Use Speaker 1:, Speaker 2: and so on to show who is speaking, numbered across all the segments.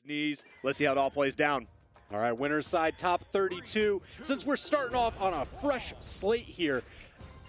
Speaker 1: Neeze. Let's see how it all plays down.
Speaker 2: All right, winner's side, top 32. Since we're starting off on a fresh slate here,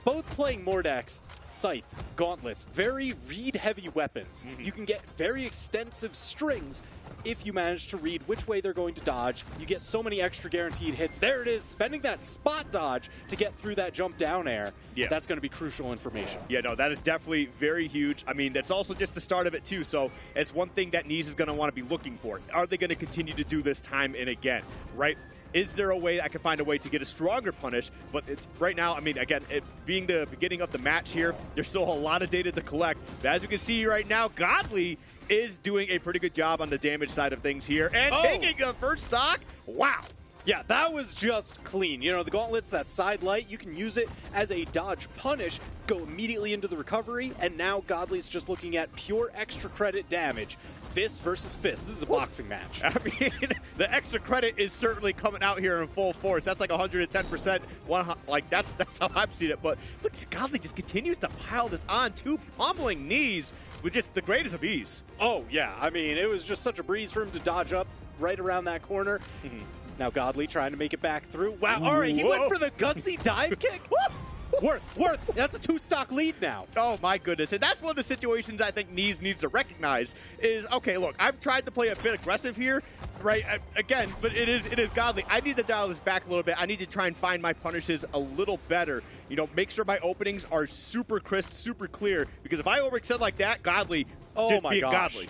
Speaker 2: both playing Mordax, Scythe, Gauntlets, very read-heavy weapons. You can get very extensive strings if you manage to read which way they're going to dodge. You get so many extra guaranteed hits. There it is, spending that spot dodge to get through that jump down air. Yeah. That's going to be crucial information.
Speaker 1: Yeah, no, that is definitely very huge. I mean, that's also just the start of it too, so it's one thing that Neeze is going to want to be looking for. Are they going to continue to do this time and again, right? Is there a way I can find a way to get a stronger punish? But it's right now, I mean, again, it being the beginning of the match here, there's still a lot of data to collect. But as you can see right now, Godly is doing a pretty good job on the damage side of things here. And taking a first stock, wow.
Speaker 2: Yeah, that was just clean. You know, the Gauntlets, that side light, you can use it as a dodge punish, go immediately into the recovery, and now Godly's just looking at pure extra credit damage. Fist versus fist. This is a boxing match.
Speaker 1: I mean, the extra credit is certainly coming out here in full force. That's like 110%. Like, that's how I've seen it. But look, Godly just continues to pile this on, too, pummeling Neeze with just the greatest of ease.
Speaker 2: Oh, yeah. I mean, it was just such a breeze for him to dodge up right around that corner. Now Godly trying to make it back through. Wow, all right, he went for the gutsy dive kick. Worth, that's a 2-stock lead now.
Speaker 1: Oh my goodness, and that's one of the situations I think Neeze needs to recognize is, okay, look, I've tried to play a bit aggressive here, right, again, but it is Godly. I need to dial this back a little bit. I need to try and find my punishes a little better. You know, make sure my openings are super crisp, super clear, because if I overextend like that, Godly, just being Godly.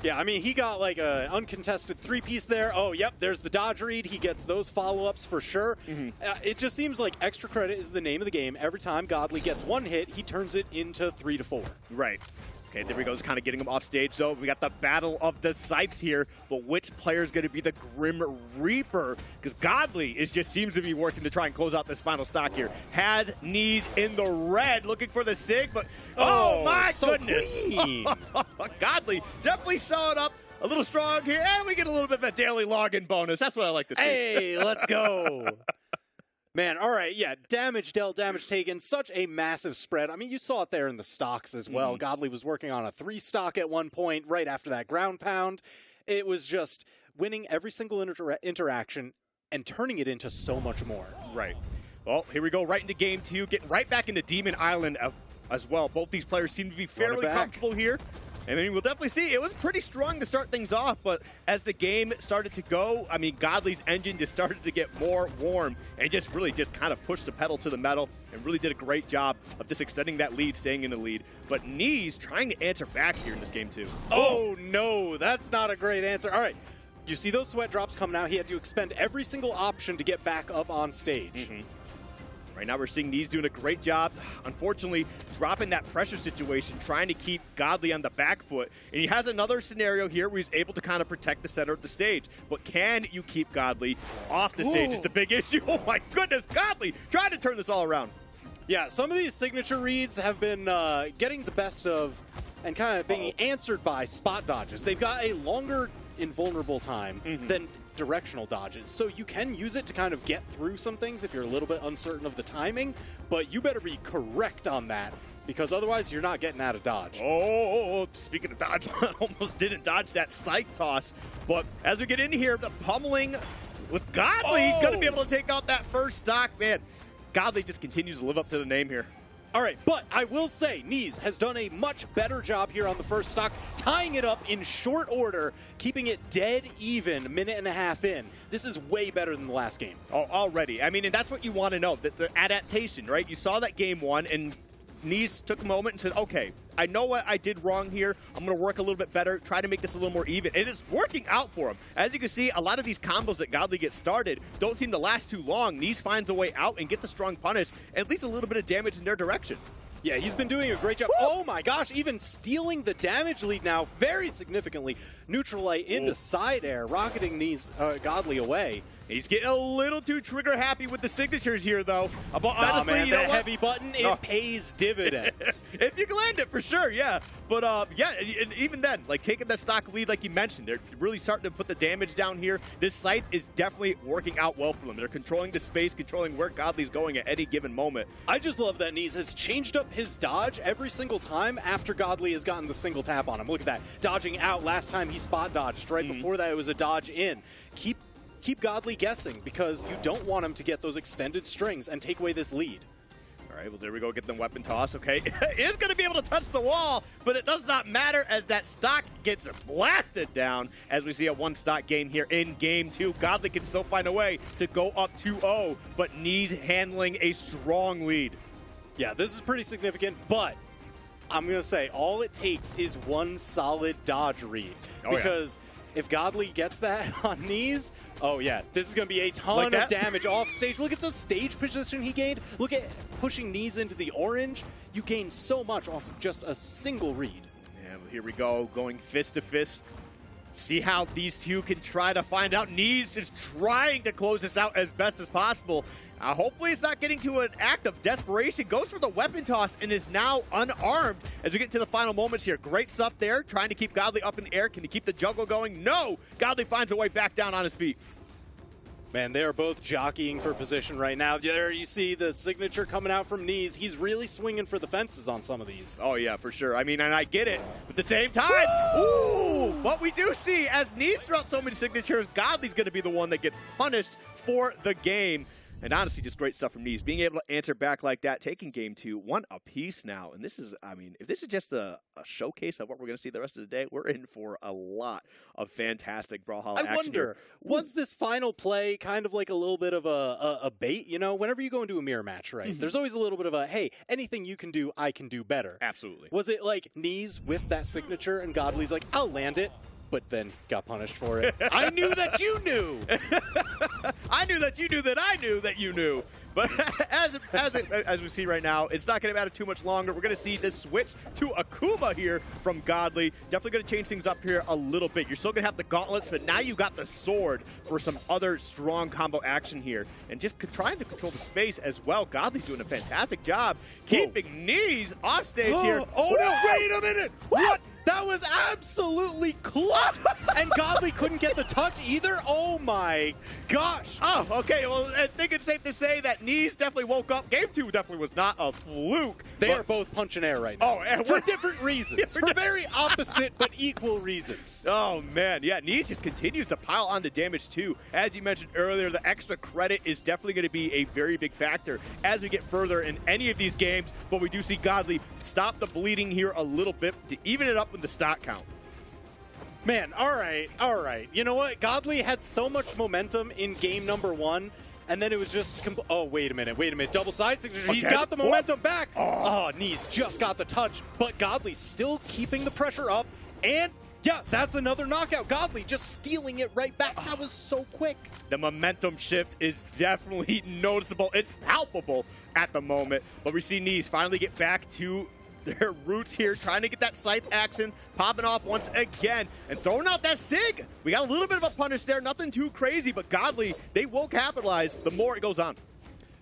Speaker 2: Yeah, I mean, he got like an uncontested 3-piece there. Oh, yep, there's the dodge read. He gets those follow-ups for sure. It just seems like extra credit is the name of the game. Every time Godly gets one hit, he turns it into 3 to 4.
Speaker 1: Right. Okay, there we go. Just kind of getting him off stage. So we got the battle of the Scythes here, but which player is going to be the Grim Reaper? Because Godly just seems to be working to try and close out this final stock here. Has Neeze in the red, looking for the sig, but oh my goodness! Godly definitely showing up a little strong here, and we get a little bit of that daily login bonus. That's what I like to see.
Speaker 2: Hey, let's go! Man, all right, yeah, damage dealt, damage taken, such a massive spread. I mean, you saw it there in the stocks as well. Godly was working on a 3-stock at one point, right after that ground pound. It was just winning every single interaction and turning it into so much more.
Speaker 1: Right. Well, here we go, right into game 2, getting right back into Demon Island as well. Both these players seem to be fairly comfortable here. I mean, we'll definitely see. It was pretty strong to start things off, but as the game started to go, I mean, Godly's engine just started to get more warm and just really just kind of pushed the pedal to the metal and really did a great job of just extending that lead, staying in the lead. But Neeze trying to answer back here in this game, too.
Speaker 2: Oh, no, that's not a great answer. All right, you see those sweat drops coming out. He had to expend every single option to get back up on stage. Right
Speaker 1: now we're seeing Neeze doing a great job, unfortunately dropping that pressure situation, trying to keep Godly on the back foot. And he has another scenario here where he's able to kind of protect the center of the stage. But can you keep Godly off the stage is the big issue. Oh my goodness, Godly trying to turn this all around.
Speaker 2: Yeah, some of these signature reads have been getting the best of and kind of being answered by spot dodges. They've got a longer invulnerable time than directional dodges, so you can use it to kind of get through some things if you're a little bit uncertain of the timing, but you better be correct on that, because otherwise you're not getting out of dodge.
Speaker 1: Oh, speaking of dodge, almost didn't dodge that Scythe toss, but as we get in here, the pummeling with Godly, he's going to be able to take out that first stock. Man, Godly just continues to live up to the name here.
Speaker 2: All right, but I will say Neeze has done a much better job here on the first stock, tying it up in short order, keeping it dead even, minute and a half in. This is way better than the last game.
Speaker 1: Oh, already. I mean, and that's what you want to know, the adaptation, right? You saw that game 1, and Neeze took a moment and said, okay, I know what I did wrong here. I'm going to work a little bit better, try to make this a little more even. It is working out for him. As you can see, a lot of these combos that Godly gets started don't seem to last too long. Neeze finds a way out and gets a strong punish, and at least a little bit of damage in their direction.
Speaker 2: Yeah, he's been doing a great job. Oh my gosh, even stealing the damage lead now very significantly. Neutral light into side air, rocketing Neeze Godly away.
Speaker 1: He's getting a little too trigger happy with the signatures here, though. Honestly,
Speaker 2: man,
Speaker 1: you know
Speaker 2: that
Speaker 1: what?
Speaker 2: heavy button, it pays dividends.
Speaker 1: If you can land it, for sure, yeah. But, yeah, and even then, like, taking that stock lead like you mentioned, they're really starting to put the damage down here. This scythe is definitely working out well for them. They're controlling the space, controlling where Godly's going at any given moment.
Speaker 2: I just love that Neeze has changed up his dodge every single time after Godly has gotten the single tap on him. Look at that. Dodging out. Last time he spot dodged. Right before that, it was a dodge in. Keep Godly guessing, because you don't want him to get those extended strings and take away this lead.
Speaker 1: All right, well, there we go. Get them weapon toss. Okay, is going to be able to touch the wall, but it does not matter as that stock gets blasted down as we see a one stock gain here in game 2. Godly can still find a way to go up 2-0, but Neeze handling a strong lead.
Speaker 2: Yeah, this is pretty significant, but I'm going to say all it takes is one solid dodge read.
Speaker 1: Oh,
Speaker 2: because if Godly gets that on Neeze, oh yeah, this is going to be a ton of damage off stage. Look at the stage position he gained. Look at pushing Neeze into the orange. You gain so much off of just a single read.
Speaker 1: Yeah, well, here we go, going fist to fist. See how these two can try to find out. Neeze is trying to close this out as best as possible. Hopefully it's not getting to an act of desperation. Goes for the weapon toss and is now unarmed as we get to the final moments here. Great stuff there, trying to keep Godly up in the air. Can he keep the juggle going? No! Godly finds a way back down on his feet.
Speaker 2: Man, they are both jockeying for position right now. There you see the signature coming out from Neeze. He's really swinging for the fences on some of these.
Speaker 1: Oh, yeah, for sure. I mean, and I get it. But at the same time, ooh! What we do see, as Neeze throughout so many signatures, Godly's going to be the one that gets punished for the game. And honestly, just great stuff from Neeze. Being able to answer back like that, taking game 2, 1 apiece now. And this is, I mean, if this is just a showcase of what we're going to see the rest of the day, we're in for a lot of fantastic Brawlhalla action.
Speaker 2: I wonder, was this final play kind of like a little bit of a bait? You know, whenever you go into a mirror match, right, there's always a little bit of a, hey, anything you can do, I can do better.
Speaker 1: Absolutely.
Speaker 2: Was it like Neeze with that signature and Godly's like, I'll land it, but then got punished for it? I knew that you knew!
Speaker 1: I knew that you knew that I knew that you knew. But as we see right now, it's not going to matter too much longer. We're going to see this switch to Akuma here from Godly. Definitely going to change things up here a little bit. You're still going to have the gauntlets, but now you got the sword for some other strong combo action here. And just trying to control the space as well. Godly's doing a fantastic job keeping Neeze off stage here.
Speaker 2: Oh, no, wait a minute! What? That was absolutely clutch! And Godly couldn't get the touch either? Oh my gosh!
Speaker 1: Oh, okay. Well, I think it's safe to say that Neeze definitely woke up. Game 2 definitely was not a fluke.
Speaker 2: They are both punching air right now.
Speaker 1: Oh, and
Speaker 2: for different reasons. For very opposite but equal reasons.
Speaker 1: Oh, man. Yeah, Neeze just continues to pile on the damage, too. As you mentioned earlier, the extra credit is definitely going to be a very big factor as we get further in any of these games. But we do see Godly stop the bleeding here a little bit to even it up with the stock count.
Speaker 2: Man, all right. You know what? Godly had so much momentum in game number 1, and then it was just, oh, wait a minute. Double side signature. He's got the momentum back. Oh, Neeze just got the touch, but Godly still keeping the pressure up, and yeah, that's another knockout. Godly just stealing it right back. That was so quick.
Speaker 1: The momentum shift is definitely noticeable. It's palpable at the moment, but we see Neeze finally get back to their roots here, trying to get that scythe action, popping off once again, and throwing out that sig. We got a little bit of a punish there, nothing too crazy, but Godly, they will capitalize the more it goes on.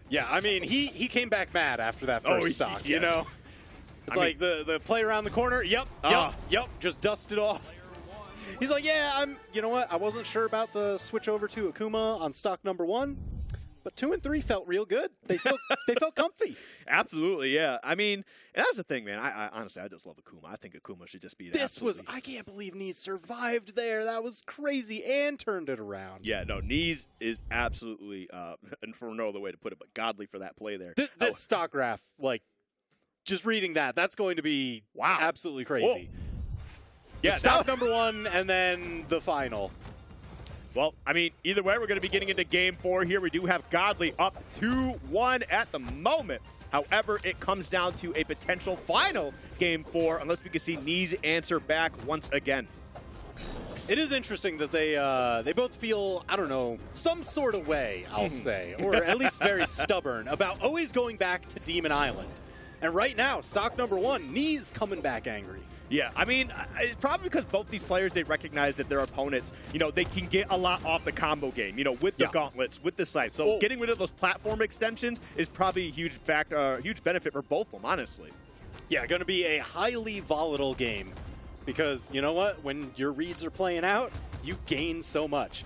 Speaker 2: Yeah, I mean, he came back mad after that first stock, you know? It's like the play around the corner, yep, just dusted off. He's like, yeah, you know what, I wasn't sure about the switch over to Akuma on stock number 1. But 2 and 3 felt real good. They felt comfy.
Speaker 1: Absolutely, yeah. I mean, and that's the thing, man. I honestly, I just love Akuma. I think Akuma should just be
Speaker 2: I can't believe Neeze survived there. That was crazy and turned it around.
Speaker 1: Yeah, no, Neeze is absolutely, and for no other way to put it, but Godly for that play there.
Speaker 2: This stock graph, like, just reading that's going to be absolutely crazy.
Speaker 1: Whoa. Yeah,
Speaker 2: stock number 1 and then the final.
Speaker 1: Well, I mean, either way, we're going to be getting into game 4 here. We do have Godly up 2-1 at the moment. However, it comes down to a potential final game 4, unless we can see Neeze answer back once again.
Speaker 2: It is interesting that they both feel, I don't know, some sort of way, I'll say, or at least very stubborn about always going back to Demon Island. And right now, stock number 1, Neeze coming back angry.
Speaker 1: Yeah, I mean, it's probably because both these players, they recognize that their opponents, you know, they can get a lot off the combo game, you know, with the gauntlets, with the sight. So getting rid of those platform extensions is probably a huge factor, huge benefit for both of them, honestly.
Speaker 2: Yeah, going to be a highly volatile game because, you know what, when your reads are playing out, you gain so much.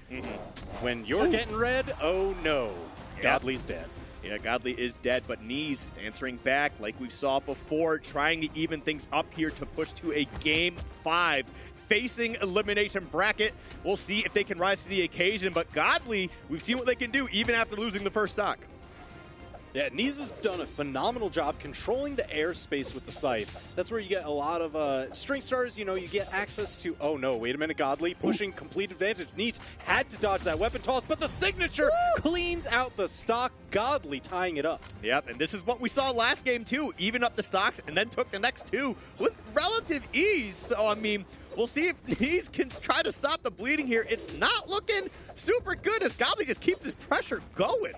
Speaker 2: When you're getting red, oh no, Godly's dead.
Speaker 1: Yeah, Godly is dead, but Neeze answering back like we saw before, trying to even things up here to push to a Game 5. Facing elimination bracket. We'll see if they can rise to the occasion, but Godly, we've seen what they can do even after losing the first stock.
Speaker 2: Yeah, Neeze has done a phenomenal job controlling the airspace with the Scythe. That's where you get a lot of string stars, you know, you get access to, oh no, wait a minute, Godly pushing complete advantage. Neeze had to dodge that weapon toss, but the signature cleans out the stock. Godly tying it up.
Speaker 1: Yep, and this is what we saw last game too, even up the stocks and then took the next two with relative ease. So, I mean, we'll see if Neeze can try to stop the bleeding here. It's not looking super good as Godly just keeps this pressure going.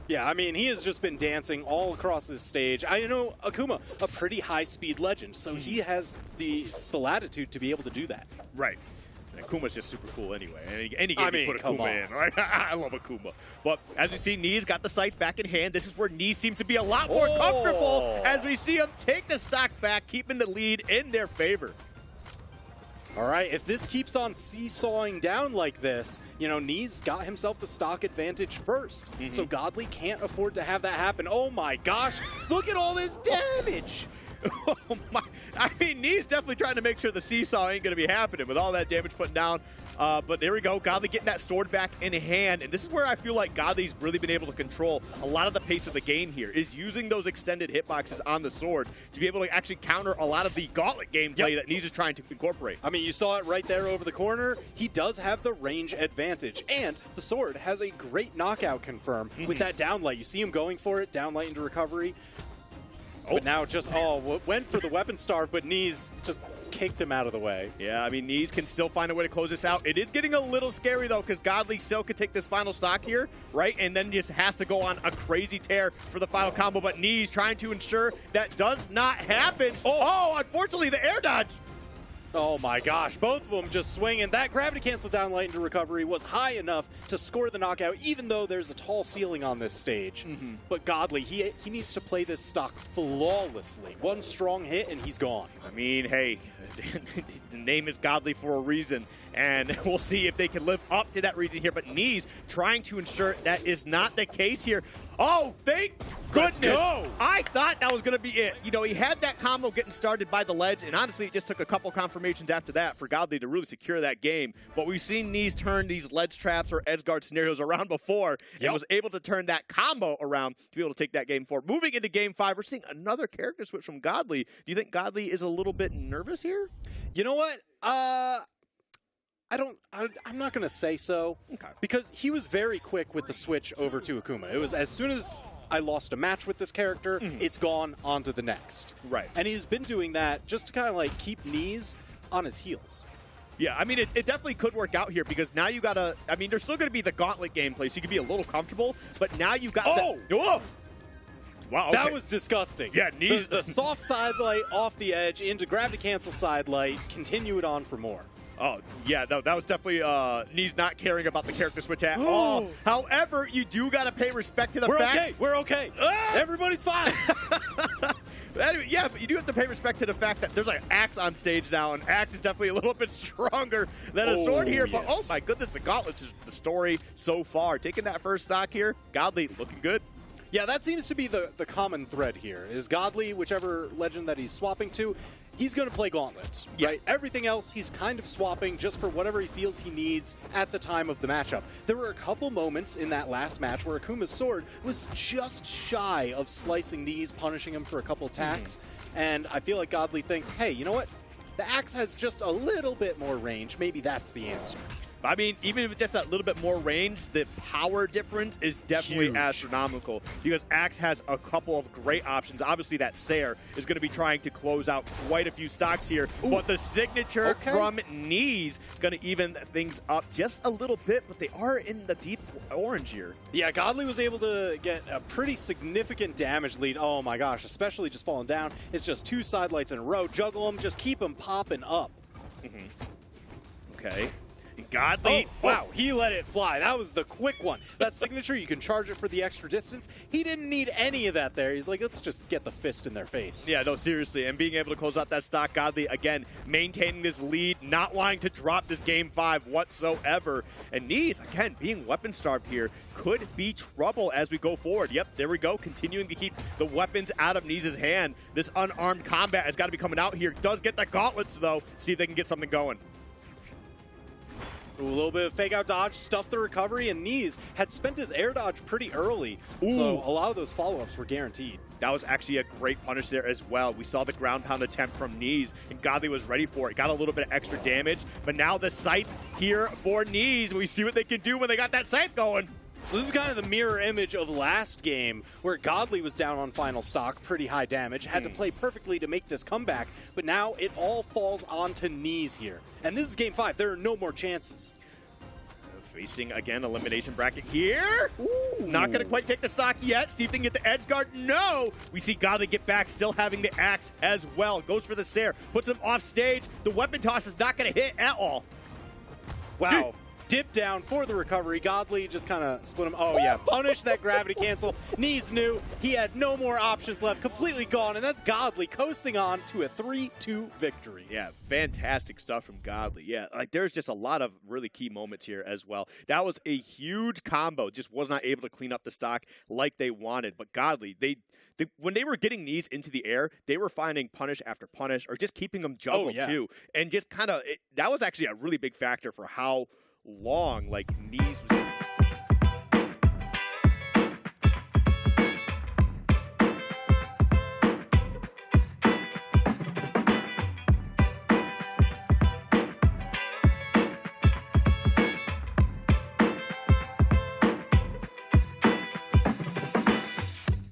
Speaker 2: Yeah, I mean, he has just been dancing all across this stage. I know Akuma, a pretty high-speed legend, so he has the latitude to be able to do that.
Speaker 1: Right. And Akuma's just super cool anyway. Any game you put
Speaker 2: come
Speaker 1: Akuma in, right? I love Akuma. But as we see, Neeze got the Scythe back in hand. This is where Neeze seems to be a lot more comfortable as we see him take the stock back, keeping the lead in their favor.
Speaker 2: All right, if this keeps on seesawing down like this, you know, Neeze got himself the stock advantage first. So Godly can't afford to have that happen. Oh my gosh, look at all this damage.
Speaker 1: Oh my. I mean, Neeze definitely trying to make sure the seesaw ain't going to be happening with all that damage put down. But there we go. Godly getting that sword back in hand. And this is where I feel like Godly's really been able to control a lot of the pace of the game here, is using those extended hitboxes on the sword to be able to actually counter a lot of the gauntlet gameplay that Neeze is trying to incorporate.
Speaker 2: I mean, you saw it right there over the corner. He does have the range advantage. And the sword has a great knockout confirm with that downlight. You see him going for it, downlight into recovery. But now just, went for the weapon starve, but Neeze just kicked him out of the way.
Speaker 1: Yeah, I mean, Neeze can still find a way to close this out. It is getting a little scary, though, because Godly still could take this final stock here, right? And then just has to go on a crazy tear for the final combo. But Neeze trying to ensure that does not happen. Oh, unfortunately, the air dodge.
Speaker 2: Oh my gosh, both of them just swinging. That gravity cancel down light into recovery was high enough to score the knockout, even though there's a tall ceiling on this stage. But Godly, he needs to play this stock flawlessly. One strong hit and he's gone.
Speaker 1: I mean, hey, the name is Godly for a reason, and we'll see if they can live up to that reason here. But Neeze trying to ensure that is not the case here. Oh, thank goodness.
Speaker 2: Let's go.
Speaker 1: I thought that was going to be it. You know, he had that combo getting started by the ledge, and honestly, it just took a couple confirmations after that for Godly to really secure that game. But we've seen Neeze turn these ledge traps or edge guard scenarios around before, and was able to turn that combo around to be able to take that game forward. Moving into Game 5, we're seeing another character switch from Godly. Do you think Godly is a little bit nervous here?
Speaker 2: You know what? I'm not going to say so, because he was very quick with the switch over to Akuma. It was as soon as I lost a match with this character, it's gone on to the next.
Speaker 1: Right.
Speaker 2: And he's been doing that just to kind of like keep Neeze on his heels.
Speaker 1: Yeah, I mean, it definitely could work out here because now you got to, I mean, there's still going to be the gauntlet gameplay, so you can be a little comfortable, but now you've got Wow, okay.
Speaker 2: That was disgusting.
Speaker 1: Yeah, Neeze.
Speaker 2: The soft side light off the edge into gravity cancel side light, continue it on for more.
Speaker 1: Oh, yeah, no, that was definitely Neeze not caring about the character switch at all. However, you do got to pay respect to the fact...
Speaker 2: We're okay. Everybody's fine.
Speaker 1: Anyway, yeah, but you do have to pay respect to the fact that there's like Axe on stage now, and Axe is definitely a little bit stronger than a sword here. But oh my goodness, the gauntlets is the story so far. Taking that first stock here, Godly looking good.
Speaker 2: Yeah, that seems to be the common thread here, is Godly, whichever legend that he's swapping to, he's going to play gauntlets, right? Everything else, he's kind of swapping just for whatever he feels he needs at the time of the matchup. There were a couple moments in that last match where Akuma's sword was just shy of slicing Neeze, punishing him for a couple attacks, and I feel like Godly thinks, hey, you know what? The axe has just a little bit more range. Maybe that's the answer.
Speaker 1: I mean, even if it's just a little bit more range, the power difference is definitely
Speaker 2: Huge.
Speaker 1: astronomical because Axe has a couple of great options. Obviously, that Sayer is going to be trying to close out quite a few stocks here, but the signature from Neeze going to even things up just a little bit, but they are in the deep orange here.
Speaker 2: Yeah, Godly was able to get a pretty significant damage lead. Oh my gosh, especially just falling down. It's just 2 side lights in a row. Juggle them, just keep them popping up.
Speaker 1: Okay. Godly.
Speaker 2: Oh, wow, he let it fly. That was the quick one. That signature, you can charge it for the extra distance. He didn't need any of that there. He's like, let's just get the fist in their face.
Speaker 1: Yeah, no, seriously. And being able to close out that stock, Godly, again, maintaining this lead, not wanting to drop this game 5 whatsoever. And Neeze, again, being weapon-starved here, could be trouble as we go forward. Yep, there we go. Continuing to keep the weapons out of Neeze's hand. This unarmed combat has got to be coming out here. Does get the gauntlets, though. See if they can get something going.
Speaker 2: Ooh, a little bit of fake out dodge, stuffed the recovery, and Neeze had spent his air dodge pretty early. So a lot of those follow-ups were guaranteed.
Speaker 1: That was actually a great punish there as well. We saw the ground pound attempt from Neeze, and Godly was ready for it. Got a little bit of extra damage, but now the scythe here for Neeze. We see what they can do when they got that scythe going.
Speaker 2: So this is kind of the mirror image of last game, where Godly was down on final stock, pretty high damage, had to play perfectly to make this comeback, but now it all falls onto Neeze here. And this is game 5. There are no more chances.
Speaker 1: Facing, again, elimination bracket here. Not going to quite take the stock yet. See if they can get the edge guard. No! We see Godly get back, still having the axe as well. Goes for the Sayer, puts him off stage. The weapon toss is not going to hit at all.
Speaker 2: Wow. Dip down for the recovery. Godly just kind of split him. Oh, yeah. Punish that gravity cancel. Neeze knew he had no more options left. Completely gone. And that's Godly coasting on to a 3-2 victory.
Speaker 1: Yeah, fantastic stuff from Godly. Yeah, like there's just a lot of really key moments here as well. That was a huge combo. Just was not able to clean up the stock like they wanted. But Godly, they when they were getting Neeze into the air, they were finding punish after punish or just keeping them juggled too. And just kind of, that was actually a really big factor for how long like Neeze was just